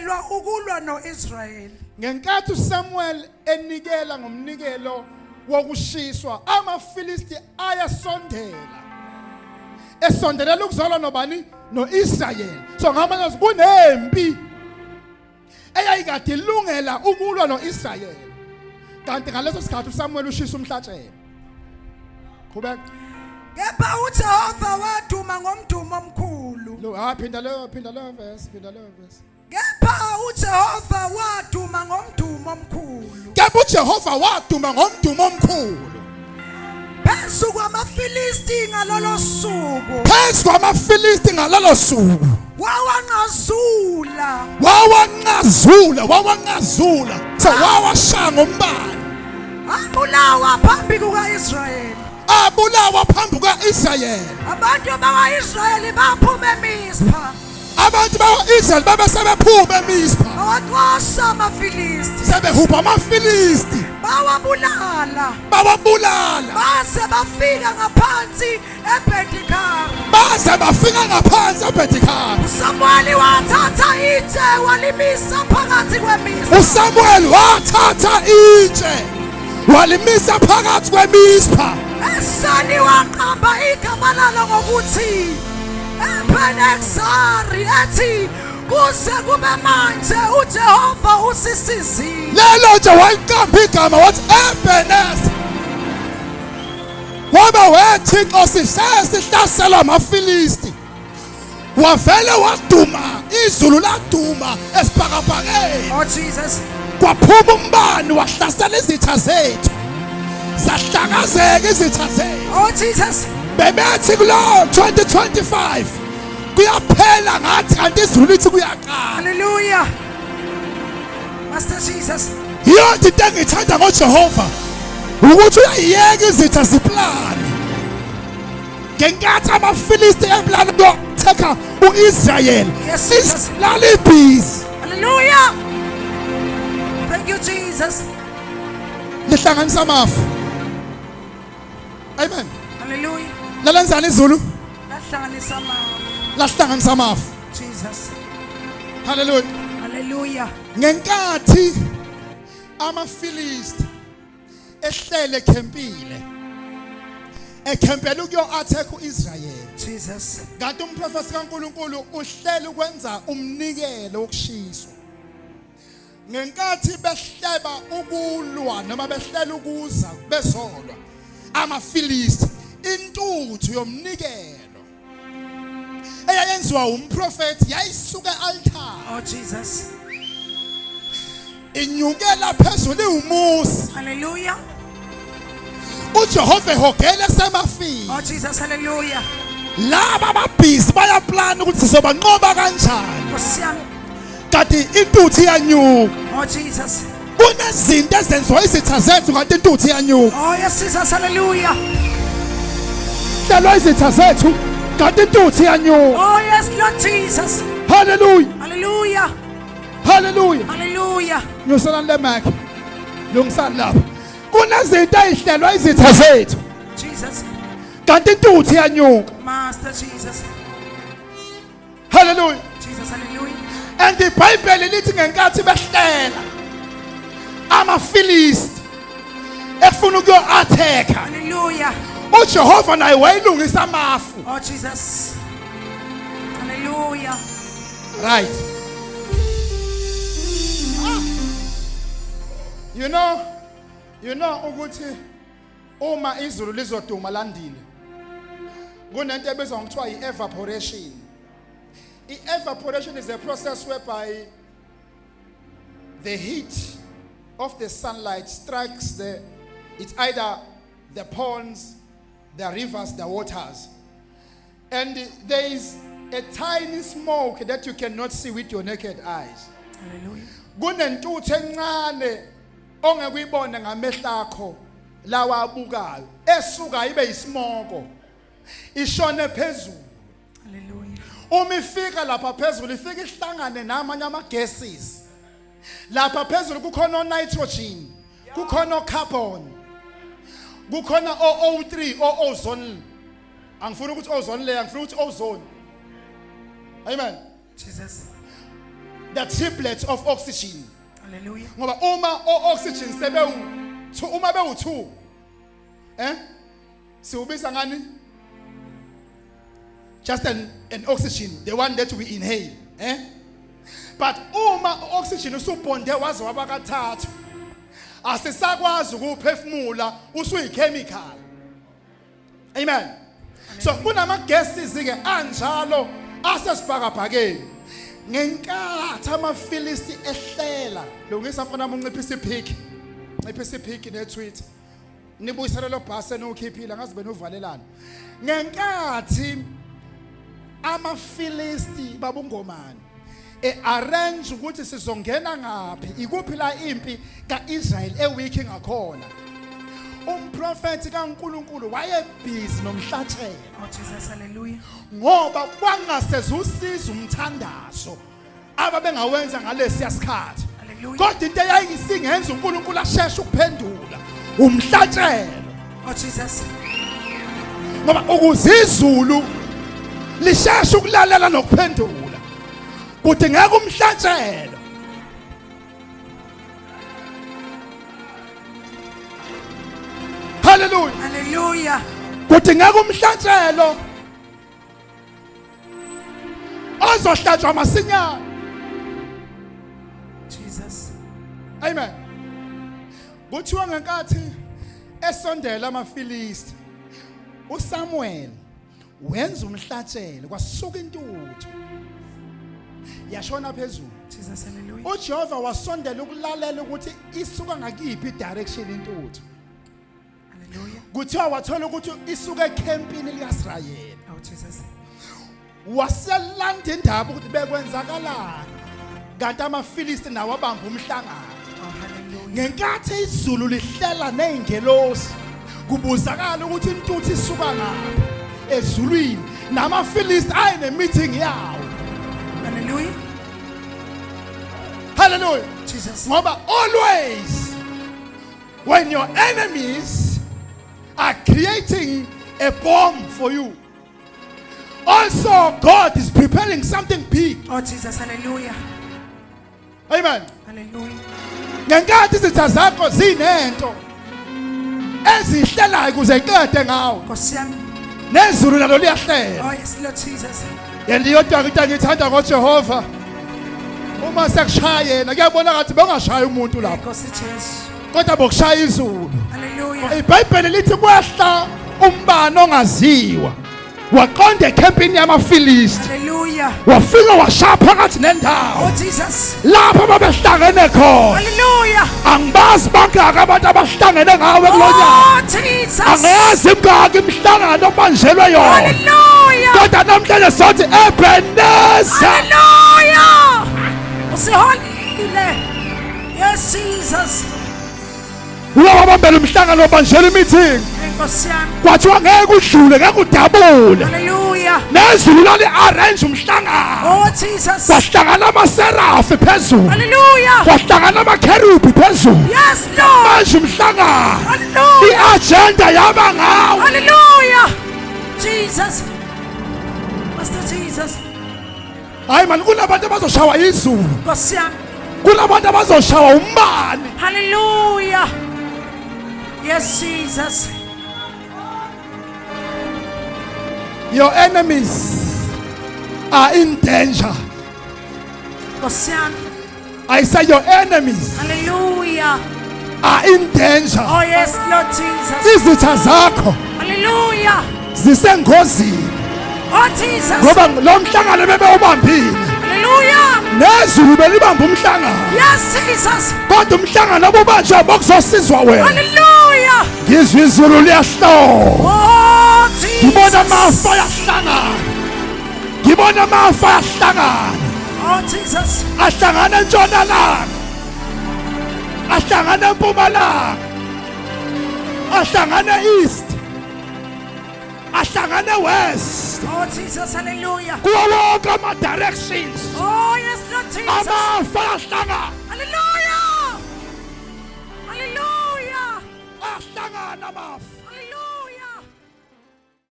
Belungiselelwa ukulwa noIsrael. Ngenkathi uSamuel enikela ngomnikelo wokushiswa, amaFilisti ayasondela. Esondelela ukuzalwa nobani? NoIsrael. So ngamanye kunempi eyayikade ilungela ukulwa noIsrael. Kanti ngaleso sikhathi uSamuel ushisa umhlatshelo. Qhubeka. Kepha uJehova waduma ngomdumo omkhulu. Lo phinda leyo verse. Kepha uJehova waduma ngomdumo omkhulu. Kepha uJehova waduma ngomdumo omkhulu. Phezu kwamaFilisti ngalolo suku. Phezu kwamaFilisti ngalolo suku. Wawangazula. So wawashaya ngombani. Abulawa phambi kukaIsrael. Abulawa phambi kukaIsrael. Abantu bakwaIsrael baphuma eMizpa. Abantu bakwaIsrael babesebephuma eMizpa. Bawaxosha amaFilisti. Sebehupha amaFilisti. Bawabulala. Baze bafika ngaphansi eBhetikari. uSamuel wathatha itshe walimisa phakathi kwemizpa. Esani waqamba igama lalo ngokuthi Ebenezari, ethi kuze kube manje uJehova usisizile. Lelo nje waliqamba igama wathi Ebenezari. Waba weThixo sisihlasela amaFilisti. Wavele waduma, izulu laduma esibhakabhakeni. Oh Jesus. Kwaphuma umbani wahlasela izitha zethu. Zahlakazeka izitha zethu. Oh Jesus. Bebethi kulo 2025 kuyaphela ngathi kanti izulu lithi kuyaqala. Hallelujah. Master Jesus. Yonke into engithanda ngoJehova ukuthi uyayiyeka izitha ziplane. Ngenkathi amaFilisti eplana ukutheka uIsrael. Isilale ibhizi. Hallelujah. Thank you Jesus. Lihlanganisa amafu. Amen. Hallelujah. Lalenzani izulu? Lahlanganisa amafu. Jesus. Hallelujah. Hallelujah. Ngenkathi amaFilisti ehlele ekhempela ukuyo-attack uIsrael. Jesus. Kanti umprofeti kaNkulunkulu uhlele ukwenza umnikelo wokushiswa. Ngenkathi behleba ukulwa noma behlela ukuza bezolwa amaFilisti, intuthu yomnikelo eyayenziwa umprofeti yayisuka e-altar. Oh Jesus. Inyukela phezulu iwumusi. Hallelujah. uJehova ehogele semafini. Oh Jesus. Hallelujah. Laba ababhizi bayaplana ukuthi sizobanqoba kanjani. Nkosiyami. Kanti intuthu iyanyuka. Oh Jesus. Kunezinto ezenziwa izitha zethu kanti intuthu iyanyuka. Oh yes Jesus. Hallelujah. Hlelwa izitha zethu kanti intuthu iyanyuka. Oh yes Lord Jesus. Hallelujah. Hallelujah. Hallelujah. Hallelujah. Ngiyosalani le mic. Lungisani lapha. Kunezinto ezihlelwa izitha zethu. Jesus. Kanti intuthu iyanyuka. Master Jesus. Hallelujah. Jesus. Hallelujah. And the Bible lithi ngenkathi behlela amaFilisti efuna ukuyo-attack. Hallelujah. uJehova naye wayilungisa amafu. Oh Jesus. Hallelujah. Right. You know ukuthi uma izulu lizoduma landile kunento ebizwa ngokuthiwa i-evaporation. I-evaporation is a process whereby the heat of the sunlight strikes it's either the ponds, the rivers, the waters. And there is a tiny smoke that you cannot see with your naked eyes. Hallelujah. Kunentuthu encane ongekuyibona ngamehlo akho lawa abukayo esuka ibe isimoko ishone phezulu. Hallelujah. Uma ifika lapha phezulu ifika ihlangane namanye ama-gases. Lapha phezulu kukhona o-nitrogen, kukhona o-carbon, kukhona o-O3, o-ozone. Angifuni ukuthi ozone leyo, angifuni ukuthi ozone. Amen. Jesus. the triplets of oxygen. Hallelujah. Ngoba uma oxygen uma bewu2 siubisa ngani? Just an oxygen, the one that we inhale, but uma oxygen usubonde waze wabakathathu asisakwazi ukuphefumula usuyichemical. Amen. So kunama gases ke anjalo asesibhakabhakeni ngenkathi amaFilisti ehlela lungisa mfana unciphisa iphiki netweet nibuyisela lo bhasi enokhiphila ngazi bena uvalelana ngenkathi amaFilisti babungomani arrange ukuthi sizongena ngaphi ikuphi la impi kaIsrael eweak ngakhona umprofeti kaNkuluNkulu wayebhizi nomhlatshelo. Oh Jesus, hallelujah. Ngoba kwangaseza usiza umthandazo ababengawenza ngalesi yasikhathi. Hallelujah. Kodwa into eyayisingenza uNkulunkulu asheshe ukuphendula umhlatshelo. Oh Jesus. Ngoba ukuzizulu lisheshe ukulalela nokuphendula. Kudingeka umhlatshelo. Hallelujah. Hallelujah. Kudingeka umhlatshelo ozohlatshwa masinyane. Jesus. Amen. Kuthiwa ngenkathi esondela amaFilisti uSamuel wenza umhlatshelo kwasuka intuthu yashona phezulu. Jesus, hallelujah. uJehova wasondela ukulalela ukuthi isuka ngakiphi direction intuthu. Hallelujah. Kuthiwa wathola ukuthi isuka ecampini likaIsrayeli. Oh Jesus. Waselanda indaba ukuthi bekwenzakalani kanti amaFilisti nawo abamba umhlangano. Oh hallelujah. Ngenkathi izulu lihlela nezingelosi kubuzakala ukuthi intuthu isuka ngaphi ezulwini namaFilisti ayine meeting yawo. Hallelujah. Hallelujah. Jesus. Ngoba always when your enemies are creating a bomb for you, also God is preparing something big. Oh Jesus, hallelujah. Amen. Hallelujah. Ngenkathi izitha zakho zinento ezihlelayo kuze iqede ngawo Nkosi yami. nezulu nalo liyahlela. Oh yes, Lord Jesus. Yeliyodwa into ngithanda ngoJehova uma sekushaya yena kuyabona ngathi bengashaya umuntu lapho Nkosi Jesu. kodwa bokushaya izulu. Hallelujah. iBhayibheli lithi kwehla umbani ongaziwa waqonda ecampini yamaFilisti Hallelujah. wafika washaya phakathi nendawo Oh Jesus. lapho babehlangene khona. Hallelujah. Angibazi bangaka abantu abahlangene ngawe kulonyaka. Oh Jesus. Angazi imingaki imihlangano obanjelwe yona. Hallelujah. Kodwa namhlanje sothi Ebenezer. Hallelujah. Usiholile. Yes Jesus. Uyabambela umhlangano obanjelwe meeting. Nkosi yami. Kwathiwa ngeke udlule ngeke udabule. Hallelujah. Nezulu lali arrange umhlangano. Oh Jesus. Kwahlangana amaserafi phezulu. Hallelujah. Kwahlangana amakherubhi phezulu. Yes Lord. Manje umhlangano. Hallelujah. Iagenda yaba ngawo. Hallelujah. Jesus. Master Jesus. Hayi man kunabantu abazoshawa izulu. Nkosi yami. Kunabantu abazoshawa umbani. Hallelujah. Yes Jesus. Your enemies are in danger. Nkosi yami. I say your enemies Hallelujah. are in danger. Oh yes Lord Jesus. Izitha zakho Hallelujah. zisengozini Oh Jesus. ngoba lo mhlangano bebewubambile. Hallelujah. Nezulu belibamba umhlangano. Yes Jesus. Kodwa umhlangano obubanjwe bokuzosizwa wena. Hallelujah. Ngizwe izulu liyahlola. Oh Ngibona Jesus. amafa ayahlangana. Ngibona amafa ayahlangana. Oh Jesus. Ahlangana entshonalanga. Ahlangana empumalanga. Ahlangana east. Ahlangana west. Oh Jesus. Hallelujah. Kuwo wonke ama directions. Oh yes Lord Jesus. Amafa ayahlangana. Hallelujah. Hallelujah. Ahlangana amafa.